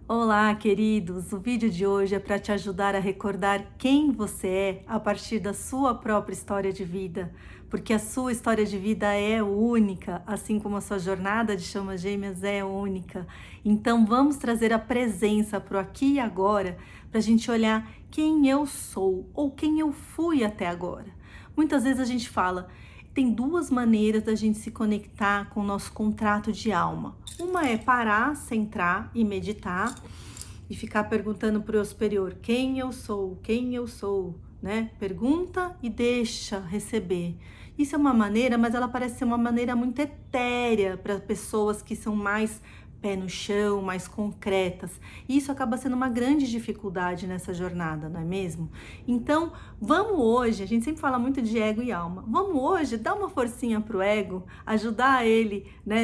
Olá, queridos! O vídeo de hoje é para te ajudar a recordar quem você é a partir da sua própria história de vida, porque a sua história de vida é única, assim como a sua jornada de chamas gêmeas é única. Então, vamos trazer a presença para o aqui e agora, para a gente olhar quem eu sou ou quem eu fui até agora. Muitas vezes a gente fala. Tem duas maneiras da gente se conectar com o nosso contrato de alma. Uma é parar, centrar e meditar e ficar perguntando para o superior quem eu sou, né? Pergunta e deixa receber. Isso é uma maneira, mas ela parece ser uma maneira muito etérea para pessoas que são mais pé no chão, mais concretas. E isso acaba sendo uma grande dificuldade nessa jornada, não é mesmo? Então, vamos hoje, a gente sempre fala muito de ego e alma. Vamos hoje dar uma forcinha pro ego, ajudar ele, né,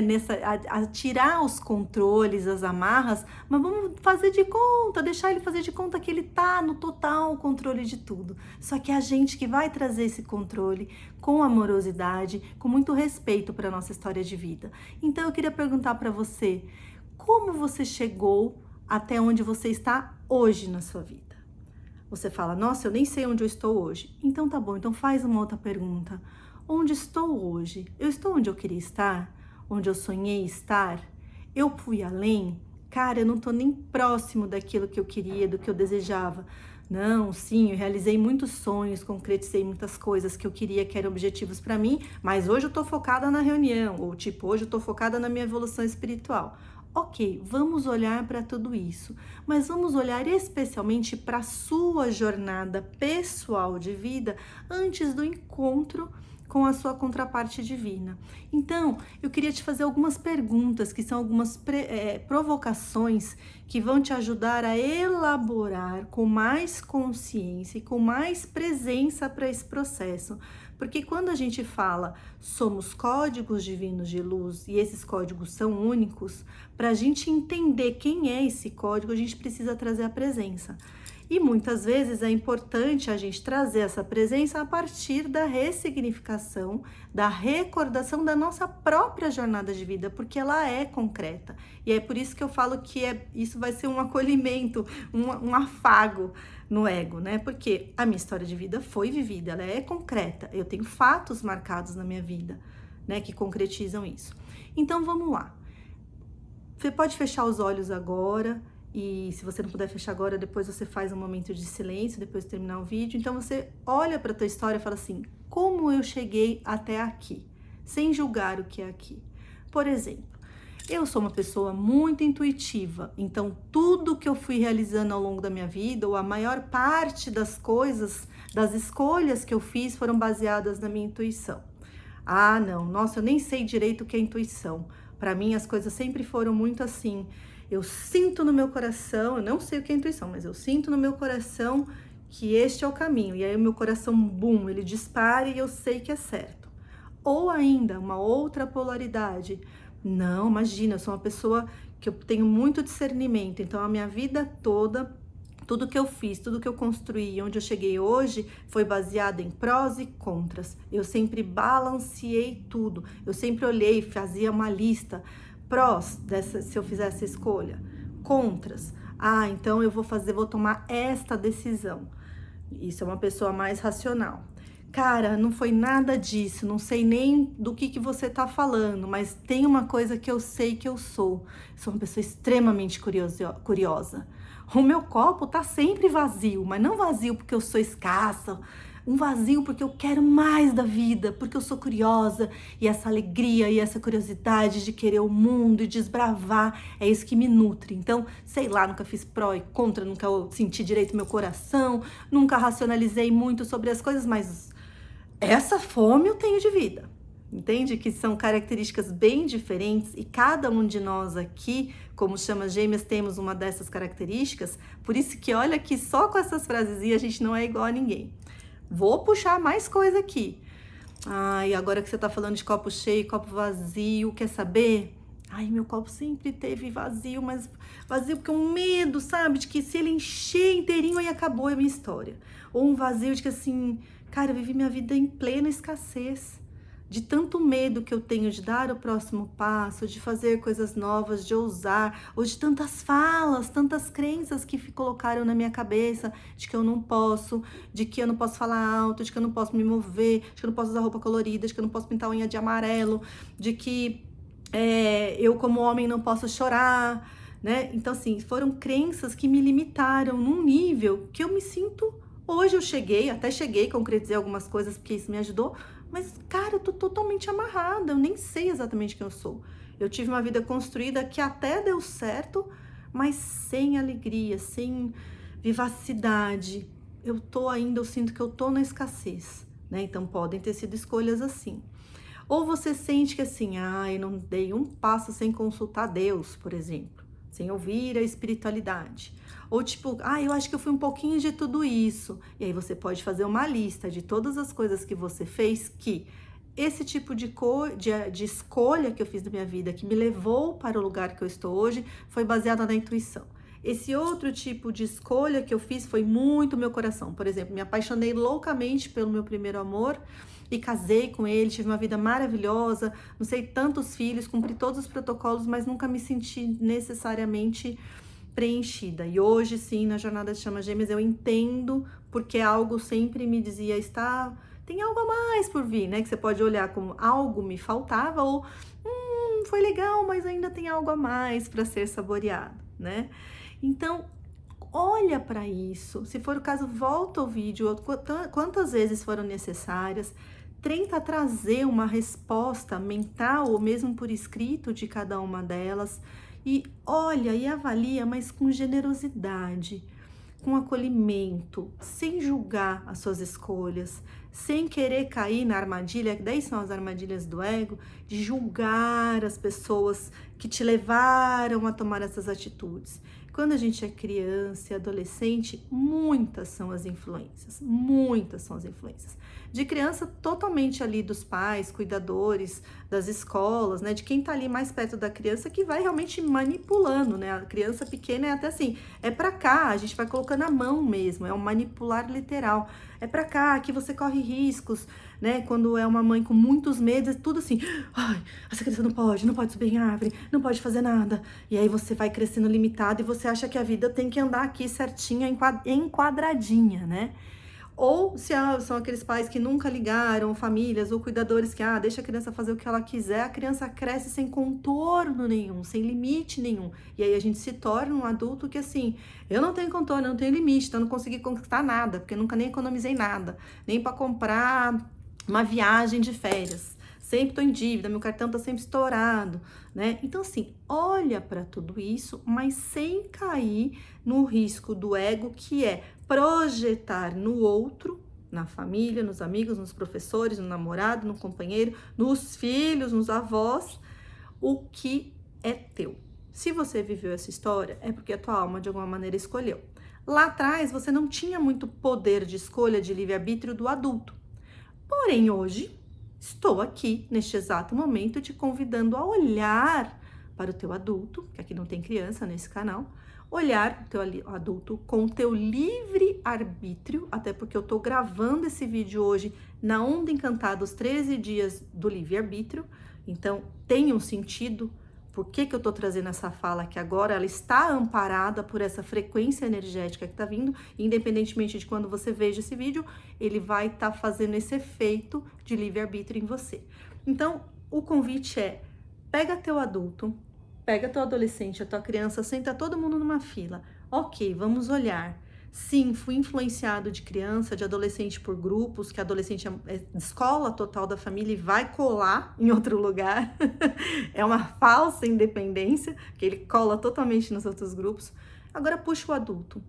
a tirar os controles, as amarras, mas vamos fazer de conta, deixar ele fazer de conta que ele tá no total controle de tudo. Só que é a gente que vai trazer esse controle com amorosidade, com muito respeito para nossa história de vida. Então eu queria perguntar para você, como você chegou até onde você está hoje na sua vida? Você fala, nossa, eu nem sei onde eu estou hoje. Então tá bom, então faz uma outra pergunta. Onde estou hoje? Eu estou onde eu queria estar? Onde eu sonhei estar? Eu fui além? Cara, eu não tô nem próximo daquilo que eu queria, do que eu desejava. Não, sim, eu realizei muitos sonhos, concretizei muitas coisas que eu queria, que eram objetivos para mim, mas hoje eu tô focada na reunião, ou tipo, hoje eu tô focada na minha evolução espiritual. Ok, vamos olhar para tudo isso, mas vamos olhar especialmente para a sua jornada pessoal de vida antes do encontro com a sua contraparte divina. Então, eu queria te fazer algumas perguntas, que são algumas provocações que vão te ajudar a elaborar com mais consciência e com mais presença para esse processo. Porque quando a gente fala somos códigos divinos de luz e esses códigos são únicos, para a gente entender quem é esse código, a gente precisa trazer a presença. E muitas vezes é importante a gente trazer essa presença a partir da ressignificação, da recordação da nossa própria jornada de vida, porque ela é concreta. E é por isso que eu falo que isso vai ser um acolhimento, um afago no ego, né? Porque a minha história de vida foi vivida, ela é concreta. Eu tenho fatos marcados na minha vida, né, que concretizam isso. Então vamos lá. Você pode fechar os olhos agora. E se você não puder fechar agora, depois você faz um momento de silêncio, depois de terminar o vídeo. Então você olha para a tua história e fala assim, como eu cheguei até aqui? Sem julgar o que é aqui. Por exemplo, eu sou uma pessoa muito intuitiva, então tudo que eu fui realizando ao longo da minha vida, ou a maior parte das coisas, das escolhas que eu fiz foram baseadas na minha intuição. Ah, não, nossa, eu nem sei direito o que é intuição. Para mim as coisas sempre foram muito assim, eu sinto no meu coração, eu não sei o que é intuição, mas eu sinto no meu coração que este é o caminho. E aí o meu coração, bum, ele dispara e eu sei que é certo. Ou ainda, uma outra polaridade. Não, imagina, eu sou uma pessoa que eu tenho muito discernimento, então a minha vida toda, tudo que eu fiz, tudo que eu construí, onde eu cheguei hoje, foi baseado em prós e contras. Eu sempre balanceei tudo, eu sempre olhei, fazia uma lista, prós se eu fizesse a escolha, contras. Ah, então eu vou tomar esta decisão. Isso é uma pessoa mais racional. Cara, não foi nada disso, não sei nem do que você tá falando, mas tem uma coisa que eu sei que eu sou. Sou uma pessoa extremamente curiosa. O meu copo tá sempre vazio, mas não vazio porque eu sou escassa, um vazio porque eu quero mais da vida, porque eu sou curiosa e essa alegria e essa curiosidade de querer o mundo e desbravar, é isso que me nutre. Então, sei lá, nunca fiz pró e contra, nunca senti direito meu coração, nunca racionalizei muito sobre as coisas, mas essa fome eu tenho de vida. Entende? Que são características bem diferentes e cada um de nós aqui, como chamas gêmeas, temos uma dessas características. Por isso que olha que só com essas frases a gente não é igual a ninguém. Vou puxar mais coisa aqui. Ai, agora que você tá falando de copo cheio, copo vazio, quer saber? Ai, meu copo sempre teve vazio, mas vazio porque um medo, sabe? De que se ele encher inteirinho, aí acabou a minha história. Ou um vazio de que assim, cara, eu vivi minha vida em plena escassez. de tanto medo que eu tenho de dar o próximo passo, de fazer coisas novas, de ousar, ou de tantas falas, tantas crenças que colocaram na minha cabeça, de que eu não posso, de que eu não posso falar alto, de que eu não posso me mover, de que eu não posso usar roupa colorida, de que eu não posso pintar unha de amarelo, de que eu como homem não posso chorar, né? Então assim, foram crenças que me limitaram num nível que eu me sinto. Hoje eu até cheguei, concretizei algumas coisas porque isso me ajudou, mas, cara, eu tô totalmente amarrada, eu nem sei exatamente quem eu sou. Eu tive uma vida construída que até deu certo, mas sem alegria, sem vivacidade. Eu sinto que eu tô na escassez, né? Então podem ter sido escolhas assim. Ou você sente que assim, eu não dei um passo sem consultar Deus, por exemplo, sem ouvir a espiritualidade. Ou tipo, eu acho que eu fui um pouquinho de tudo isso. E aí você pode fazer uma lista de todas as coisas que você fez que esse tipo de escolha que eu fiz na minha vida, que me levou para o lugar que eu estou hoje, foi baseada na intuição. Esse outro tipo de escolha que eu fiz foi muito meu coração. Por exemplo, me apaixonei loucamente pelo meu primeiro amor e casei com ele, tive uma vida maravilhosa, não sei, tantos filhos, cumpri todos os protocolos, mas nunca me senti necessariamente preenchida. E hoje, sim, na jornada de Chamas Gêmeas, eu entendo porque algo sempre me dizia, tem algo a mais por vir, né? Que você pode olhar como algo me faltava ou foi legal, mas ainda tem algo a mais para ser saboreado, né? Então, olha para isso. Se for o caso, volta ao vídeo, quantas vezes foram necessárias. Tenta trazer uma resposta mental ou mesmo por escrito de cada uma delas e olha e avalia, mas com generosidade, com acolhimento, sem julgar as suas escolhas, sem querer cair na armadilha, que daí são as armadilhas do ego, de julgar as pessoas que te levaram a tomar essas atitudes. Quando a gente é criança e adolescente, muitas são as influências, muitas são as influências. De criança, totalmente ali dos pais, cuidadores, das escolas, né? De quem tá ali mais perto da criança que vai realmente manipulando, né? A criança pequena é até assim, é pra cá, a gente vai colocando a mão mesmo, é um manipular literal. É pra cá, que você corre riscos, né? Quando é uma mãe com muitos medos, é tudo assim, essa criança não pode subir em árvore, não pode fazer nada. E aí você vai crescendo limitado e você acha que a vida tem que andar aqui certinha, enquadradinha, né? Ou se são aqueles pais que nunca ligaram, famílias ou cuidadores que, deixa a criança fazer o que ela quiser, a criança cresce sem contorno nenhum, sem limite nenhum. E aí a gente se torna um adulto que assim, eu não tenho contorno, eu não tenho limite, então eu não consegui conquistar nada, porque eu nunca nem economizei nada, nem para comprar uma viagem de férias. Sempre tô em dívida, meu cartão tá sempre estourado, né? Então assim, olha para tudo isso, mas sem cair no risco do ego, que é projetar no outro, na família, nos amigos, nos professores, no namorado, no companheiro, nos filhos, nos avós, o que é teu. Se você viveu essa história, é porque a tua alma de alguma maneira escolheu. Lá atrás, você não tinha muito poder de escolha, de livre-arbítrio do adulto. Porém, hoje, estou aqui, neste exato momento, te convidando a olhar para o teu adulto, que aqui não tem criança nesse canal, olhar para o teu adulto com o teu livre arbítrio, até porque eu tô gravando esse vídeo hoje na Onda Encantada, os 13 dias do livre arbítrio, então tem um sentido. Por que eu tô trazendo essa fala que agora ela está amparada por essa frequência energética que tá vindo, independentemente de quando você veja esse vídeo, ele vai estar fazendo esse efeito de livre-arbítrio em você. Então, o convite é, pega teu adulto, pega teu adolescente, a tua criança, senta todo mundo numa fila. Ok, vamos olhar. Sim, fui influenciado de criança, de adolescente por grupos, que adolescente é escola total da família e vai colar em outro lugar. É uma falsa independência, que ele cola totalmente nos outros grupos. Agora puxa o adulto.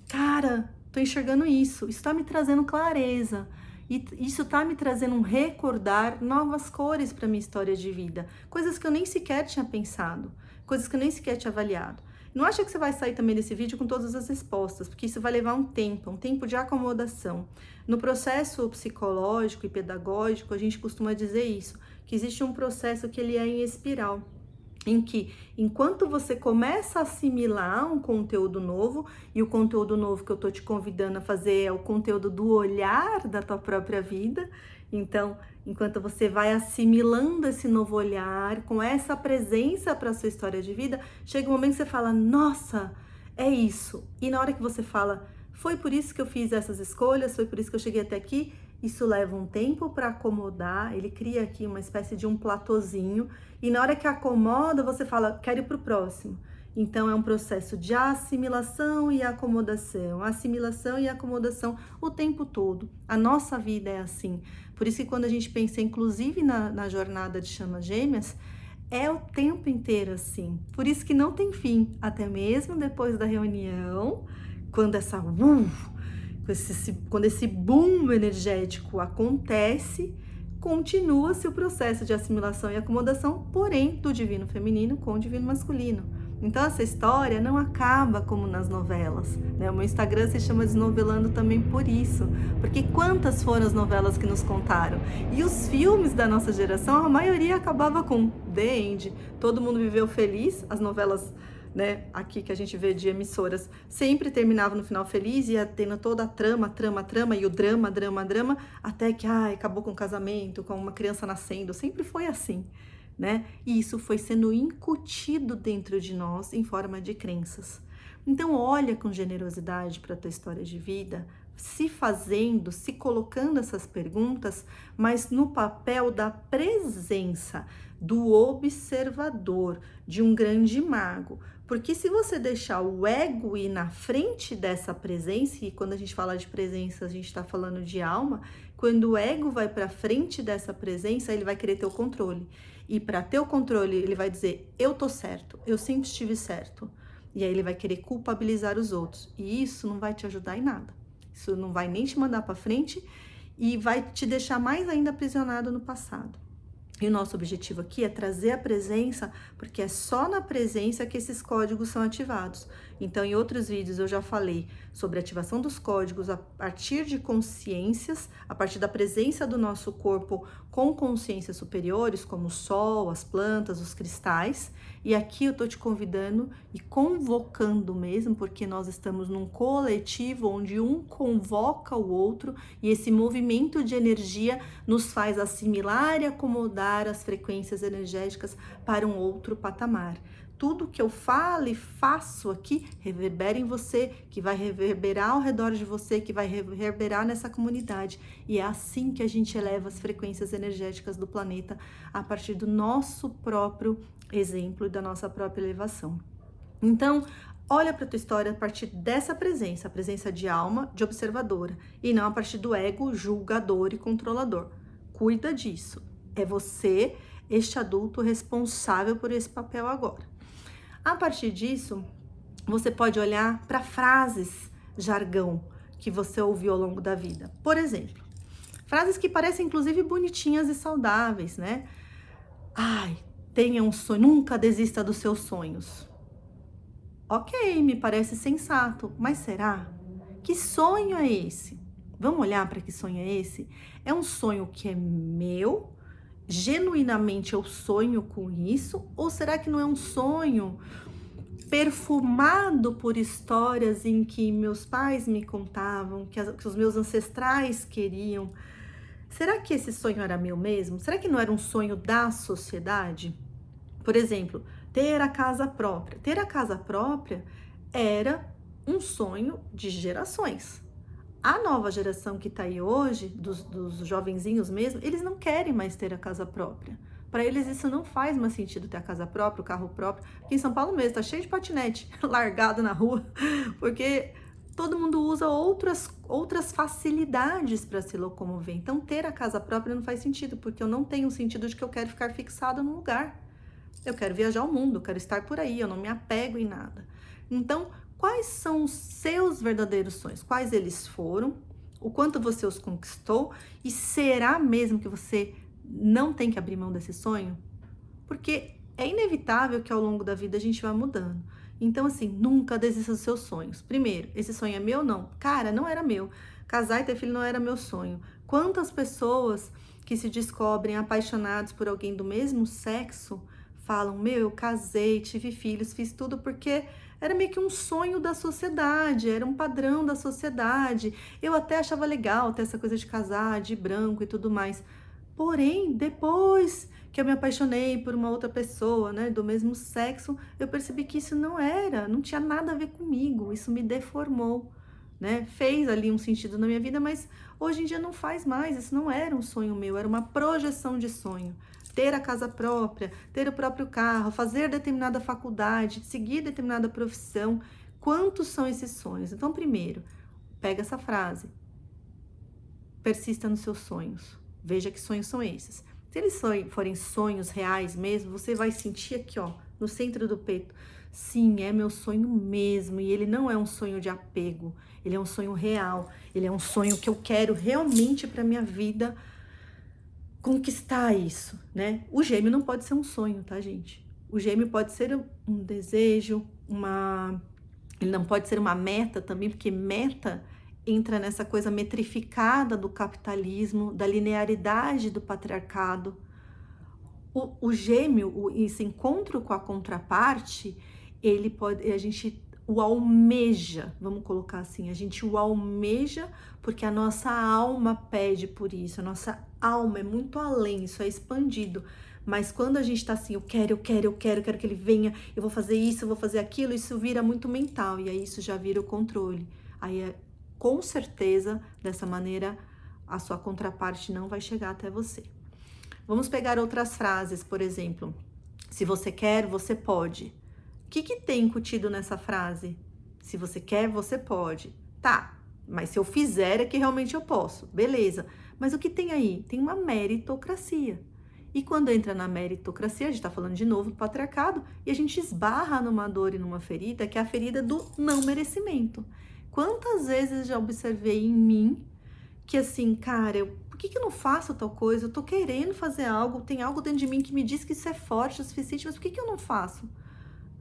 Cara, tô enxergando isso tá me trazendo clareza. E isso tá me trazendo um recordar novas cores para minha história de vida. Coisas que eu nem sequer tinha pensado, coisas que eu nem sequer tinha avaliado. Não acha que você vai sair também desse vídeo com todas as respostas, porque isso vai levar um tempo de acomodação. No processo psicológico e pedagógico, a gente costuma dizer isso, que existe um processo que ele é em espiral. em que, enquanto você começa a assimilar um conteúdo novo, e o conteúdo novo que eu tô te convidando a fazer é o conteúdo do olhar da tua própria vida. Então, enquanto você vai assimilando esse novo olhar, com essa presença para a sua história de vida, chega um momento que você fala, nossa, é isso. E na hora que você fala, foi por isso que eu fiz essas escolhas, foi por isso que eu cheguei até aqui, isso leva um tempo para acomodar, ele cria aqui uma espécie de um platôzinho, e na hora que acomoda, você fala, quero ir para o próximo. Então, é um processo de assimilação e acomodação o tempo todo. A nossa vida é assim. Por isso que quando a gente pensa, inclusive, na jornada de chamas gêmeas, é o tempo inteiro assim. Por isso que não tem fim, até mesmo depois da reunião, quando quando esse boom energético acontece, continua-se o processo de assimilação e acomodação, porém do divino feminino com o divino masculino. Então essa história não acaba como nas novelas, né? O meu Instagram se chama Desnovelando também por isso, porque quantas foram as novelas que nos contaram? E os filmes da nossa geração, a maioria acabava com The End, todo mundo viveu feliz, as novelas, né, aqui que a gente vê de emissoras, sempre terminava no final feliz, ia tendo toda a trama, e o drama, até que acabou com o casamento, com uma criança nascendo, sempre foi assim, né? E isso foi sendo incutido dentro de nós em forma de crenças. Então olha com generosidade para a tua história de vida, se colocando essas perguntas, mas no papel da presença, do observador, de um grande mago. Porque se você deixar o ego ir na frente dessa presença, e quando a gente fala de presença, a gente está falando de alma, quando o ego vai para frente dessa presença, ele vai querer ter o controle. E para ter o controle, ele vai dizer, eu tô certo, eu sempre estive certo. E aí ele vai querer culpabilizar os outros. E isso não vai te ajudar em nada. Isso não vai nem te mandar para frente e vai te deixar mais ainda aprisionado no passado. E o nosso objetivo aqui é trazer a presença, porque é só na presença que esses códigos são ativados. Então, em outros vídeos eu já falei sobre a ativação dos códigos a partir de consciências, a partir da presença do nosso corpo com consciências superiores, como o sol, as plantas, os cristais. E aqui eu tô te convidando e convocando mesmo, porque nós estamos num coletivo onde um convoca o outro e esse movimento de energia nos faz assimilar e acomodar as frequências energéticas para um outro patamar. Tudo que eu falo e faço aqui reverbera em você, que vai reverberar ao redor de você, que vai reverberar nessa comunidade. E é assim que a gente eleva as frequências energéticas do planeta, a partir do nosso próprio exemplo e da nossa própria elevação. Então, olha para a tua história a partir dessa presença, a presença de alma, de observadora, e não a partir do ego julgador e controlador. Cuida disso. É você, este adulto, responsável por esse papel agora. A partir disso, você pode olhar para frases jargão que você ouviu ao longo da vida. Por exemplo, frases que parecem inclusive bonitinhas e saudáveis, né? Tenha um sonho, nunca desista dos seus sonhos. Ok, me parece sensato, mas será? Que sonho é esse? Vamos olhar para que sonho é esse? É um sonho que é meu? Genuinamente eu sonho com isso? Ou será que não é um sonho perfumado por histórias em que meus pais me contavam, que os meus ancestrais queriam? Será que esse sonho era meu mesmo? Será que não era um sonho da sociedade? Por exemplo, ter a casa própria. Ter a casa própria era um sonho de gerações. A nova geração que está aí hoje, dos jovenzinhos mesmo, eles não querem mais ter a casa própria. Para eles isso não faz mais sentido, ter a casa própria, o carro próprio. Aqui em São Paulo mesmo, tá cheio de patinete largado na rua, porque todo mundo usa outras facilidades para se locomover. Então, ter a casa própria não faz sentido, porque eu não tenho o sentido de que eu quero ficar fixada num lugar. Eu quero viajar ao mundo, eu quero estar por aí, eu não me apego em nada. Então, quais são os seus verdadeiros sonhos? Quais eles foram? O quanto você os conquistou? E será mesmo que você não tem que abrir mão desse sonho? Porque é inevitável que ao longo da vida a gente vá mudando. Então, assim, nunca desista dos seus sonhos. Primeiro, esse sonho é meu ou não? Cara, não era meu. Casar e ter filho não era meu sonho. Quantas pessoas que se descobrem apaixonados por alguém do mesmo sexo falam, meu, eu casei, tive filhos, fiz tudo porque era meio que um sonho da sociedade, era um padrão da sociedade. Eu até achava legal ter essa coisa de casar, de branco e tudo mais. Porém, depois que eu me apaixonei por uma outra pessoa, né, do mesmo sexo, eu percebi que isso não tinha nada a ver comigo, isso me deformou, né? Fez ali um sentido na minha vida, mas hoje em dia não faz mais, isso não era um sonho meu, era uma projeção de sonho. Ter a casa própria, ter o próprio carro, fazer determinada faculdade, seguir determinada profissão. Quantos são esses sonhos? Então, primeiro, pega essa frase. Persista nos seus sonhos. Veja que sonhos são esses. Se eles forem sonhos reais mesmo, você vai sentir aqui, ó, no centro do peito. Sim, é meu sonho mesmo. E ele não é um sonho de apego. Ele é um sonho real. Ele é um sonho que eu quero realmente para minha vida conquistar isso, né? O gêmeo não pode ser um sonho, tá, gente? O gêmeo pode ser um desejo, ele não pode ser uma meta também, porque meta entra nessa coisa metrificada do capitalismo, da linearidade do patriarcado. O gêmeo, esse encontro com a contraparte, a gente o almeja, vamos colocar assim, a gente o almeja porque a nossa alma pede por isso, a nossa alma é muito além, isso é expandido. Mas quando a gente tá assim, eu quero que ele venha, eu vou fazer isso, eu vou fazer aquilo, isso vira muito mental, e aí isso já vira o controle. Aí, com certeza, dessa maneira, a sua contraparte não vai chegar até você. Vamos pegar outras frases, por exemplo, se você quer, você pode. O que tem incutido nessa frase? Se você quer, você pode. Tá, mas se eu fizer é que realmente eu posso. Beleza. Mas o que tem aí? Tem uma meritocracia. E quando entra na meritocracia, a gente tá falando de novo do patriarcado, e a gente esbarra numa dor e numa ferida, que é a ferida do não merecimento. Quantas vezes já observei em mim que assim, cara, por que eu não faço tal coisa? Eu tô querendo fazer algo, tem algo dentro de mim que me diz que isso é forte o suficiente, mas por que eu não faço?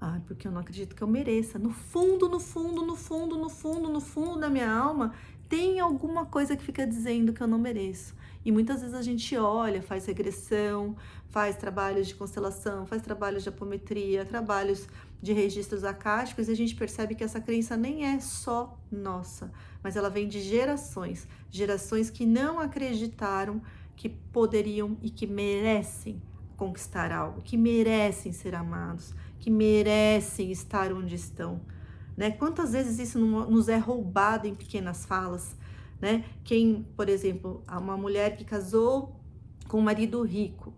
Ah, porque eu não acredito que eu mereça. No fundo da minha alma, tem alguma coisa que fica dizendo que eu não mereço. E muitas vezes a gente olha, faz regressão, faz trabalhos de constelação, faz trabalhos de apometria, trabalhos de registros acásticos, e a gente percebe que essa crença nem é só nossa, mas ela vem de gerações, gerações que não acreditaram que poderiam e que merecem conquistar algo, que merecem ser amados, que merecem estar onde estão, né? Quantas vezes isso nos é roubado em pequenas falas, né? Quem, por exemplo, uma mulher que casou com um marido rico.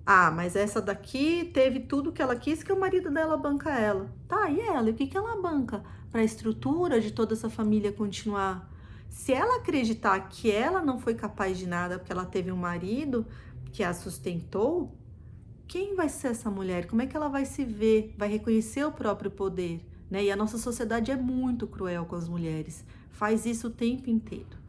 Ah, mas essa daqui teve tudo que ela quis, que o marido dela banca ela. Tá, e ela? E o que ela banca para a estrutura de toda essa família continuar? Se ela acreditar que ela não foi capaz de nada porque ela teve um marido que a sustentou, quem vai ser essa mulher? Como é que ela vai se ver? Vai reconhecer o próprio poder, né? E a nossa sociedade é muito cruel com as mulheres, faz isso o tempo inteiro.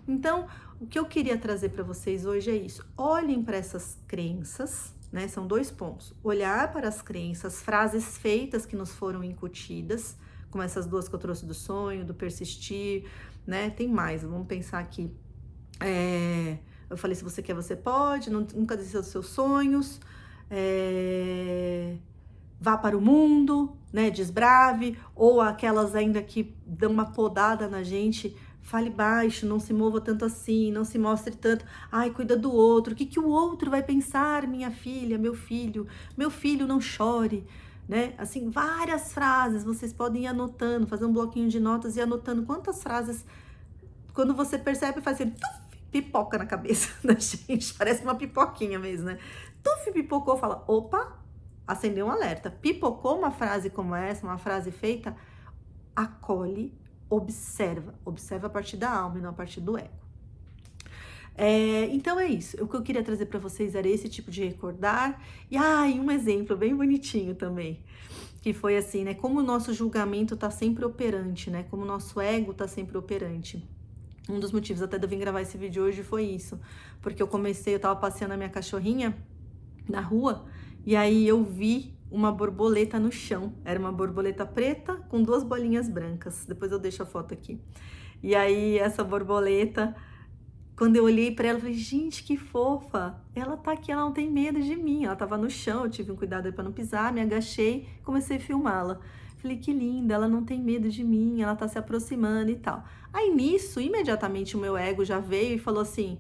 Então, o que eu queria trazer para vocês hoje é isso. Olhem para essas crenças, né? São 2 pontos. Olhar para as crenças, frases feitas que nos foram incutidas, como essas 2 que eu trouxe do sonho, do persistir, né? Tem mais, vamos pensar aqui. Eu falei, se você quer, você pode, nunca desista dos seus sonhos. Vá para o mundo, né, desbrave, ou aquelas ainda que dão uma podada na gente, fale baixo, não se mova tanto assim, não se mostre tanto, ai, cuida do outro, o que o outro vai pensar, minha filha, meu filho não chore, né, assim, várias frases, vocês podem ir anotando, fazer um bloquinho de notas e anotando quantas frases, quando você percebe, faz assim, pipoca na cabeça da gente, parece uma pipoquinha mesmo, né? Tuf, pipocou, fala, opa, acendeu um alerta. Pipocou uma frase como essa, uma frase feita, acolhe, observa a partir da alma e não a partir do ego. Então é isso, o que eu queria trazer para vocês era esse tipo de recordar, e um exemplo bem bonitinho também, que foi assim, né, como o nosso julgamento tá sempre operante, né, como o nosso ego tá sempre operante. Um dos motivos até de eu vir gravar esse vídeo hoje foi isso, porque eu tava passeando a minha cachorrinha na rua, e aí eu vi uma borboleta no chão, era uma borboleta preta com 2 bolinhas brancas, depois eu deixo a foto aqui. E aí essa borboleta, Quando eu olhei para ela, eu falei, gente, que fofa. Ela tá aqui, ela não tem medo de mim. Ela tava no chão, eu tive um cuidado para não pisar, me agachei, comecei a filmá-la. Falei, que linda, ela não tem medo de mim, ela tá se aproximando e tal. Aí nisso, imediatamente o meu ego já veio e falou assim: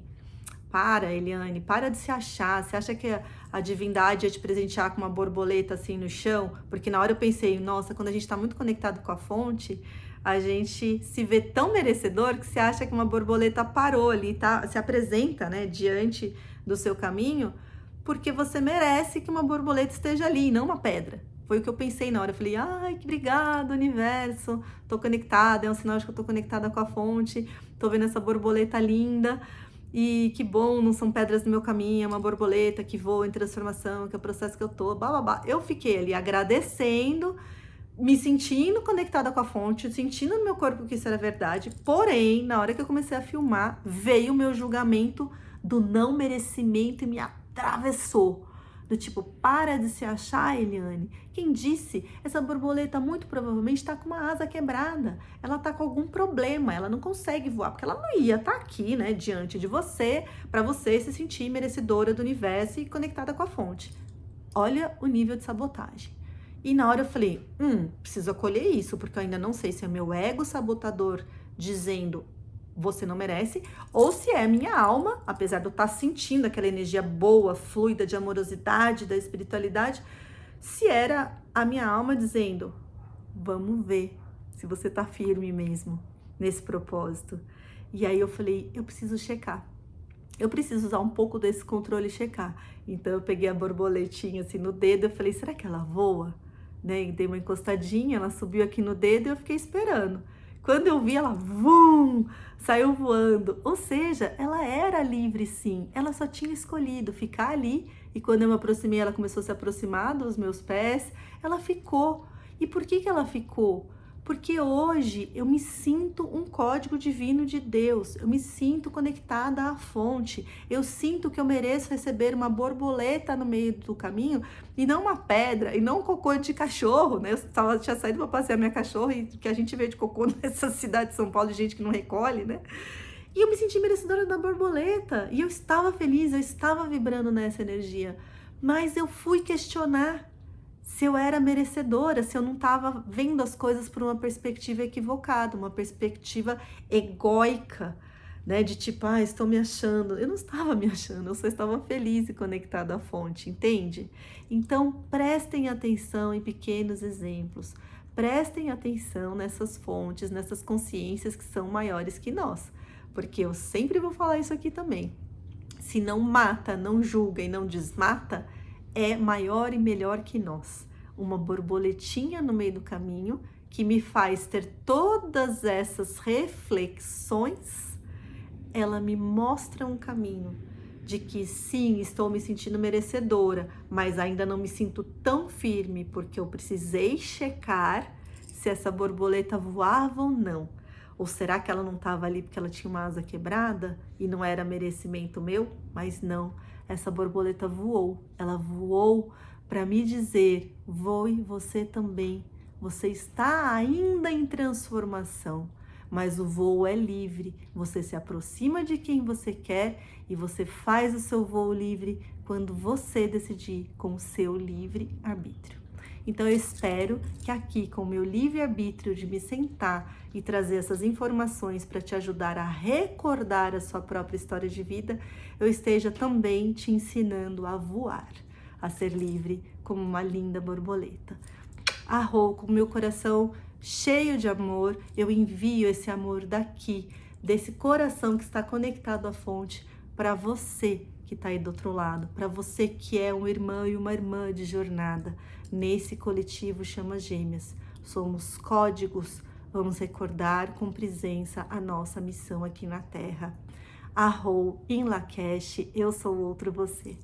para, Eliane, para de se achar. Você acha que a divindade ia te presentear com uma borboleta assim no chão? Porque na hora eu pensei, nossa, quando a gente está muito conectado com a fonte, a gente se vê tão merecedor que você acha que uma borboleta parou ali, tá? Se apresenta, né, diante do seu caminho, porque você merece que uma borboleta esteja ali, não uma pedra. Foi o que eu pensei na hora. Eu falei, ai, que obrigado, universo. Tô conectada, é um sinal de que eu tô conectada com a fonte. Tô vendo essa borboleta linda. E que bom, não são pedras no meu caminho, é uma borboleta que voa em transformação, que é o processo que eu tô, blá, blá, blá. Eu fiquei ali agradecendo, me sentindo conectada com a fonte, sentindo no meu corpo que isso era verdade. Porém, na hora que eu comecei a filmar, veio o meu julgamento do não merecimento e me atravessou. Do tipo, para de se achar, Eliane. Quem disse? Essa borboleta muito provavelmente está com uma asa quebrada. Ela está com algum problema, ela não consegue voar, porque ela não ia estar aqui, né, diante de você, para você se sentir merecedora do universo e conectada com a fonte. Olha o nível de sabotagem. E na hora eu falei, preciso acolher isso, porque eu ainda não sei se é meu ego sabotador dizendo você não merece, ou se é minha alma, apesar de eu estar sentindo aquela energia boa, fluida de amorosidade, da espiritualidade, se era a minha alma dizendo, vamos ver se você tá firme mesmo nesse propósito. E aí eu falei, eu preciso checar. Eu preciso usar um pouco desse controle e checar. Então eu peguei a borboletinha assim no dedo, eu falei, será que ela voa? Né? E dei uma encostadinha, ela subiu aqui no dedo e eu fiquei esperando. Quando eu vi, ela saiu voando. Ou seja, ela era livre sim, ela só tinha escolhido ficar ali. E quando eu me aproximei, ela começou a se aproximar dos meus pés, ela ficou. E por que ela ficou? Porque hoje eu me sinto um código divino de Deus, eu me sinto conectada à fonte, eu sinto que eu mereço receber uma borboleta no meio do caminho e não uma pedra, e não um cocô de cachorro, né? Tinha saído para passear minha cachorra e que a gente vê de cocô nessa cidade de São Paulo, gente que não recolhe, né? E eu me senti merecedora da borboleta, e eu estava feliz, eu estava vibrando nessa energia, mas eu fui questionar se eu era merecedora, se eu não estava vendo as coisas por uma perspectiva equivocada, uma perspectiva egóica, né? De tipo, estou me achando. Eu não estava me achando, eu só estava feliz e conectada à fonte, entende? Então, prestem atenção em pequenos exemplos. Prestem atenção nessas fontes, nessas consciências que são maiores que nós. Porque eu sempre vou falar isso aqui também. Se não mata, não julga e não desmata, é maior e melhor que nós. Uma borboletinha no meio do caminho que me faz ter todas essas reflexões, ela me mostra um caminho de que sim, estou me sentindo merecedora, mas ainda não me sinto tão firme porque eu precisei checar se essa borboleta voava ou não. Ou será que ela não estava ali porque ela tinha uma asa quebrada e não era merecimento meu? Mas não. Essa borboleta voou, ela voou para me dizer, voe você também, você está ainda em transformação, mas o voo é livre, você se aproxima de quem você quer e você faz o seu voo livre quando você decidir com o seu livre arbítrio. Então eu espero que aqui com o meu livre-arbítrio de me sentar e trazer essas informações para te ajudar a recordar a sua própria história de vida, eu esteja também te ensinando a voar, a ser livre como uma linda borboleta. Arro, com o meu coração cheio de amor, eu envio esse amor daqui, desse coração que está conectado à fonte, para você que está aí do outro lado, para você que é um irmão e uma irmã de jornada nesse coletivo Chama Gêmeas. Somos códigos, vamos recordar com presença a nossa missão aqui na Terra. Arro, em Lakesh, eu sou outro você.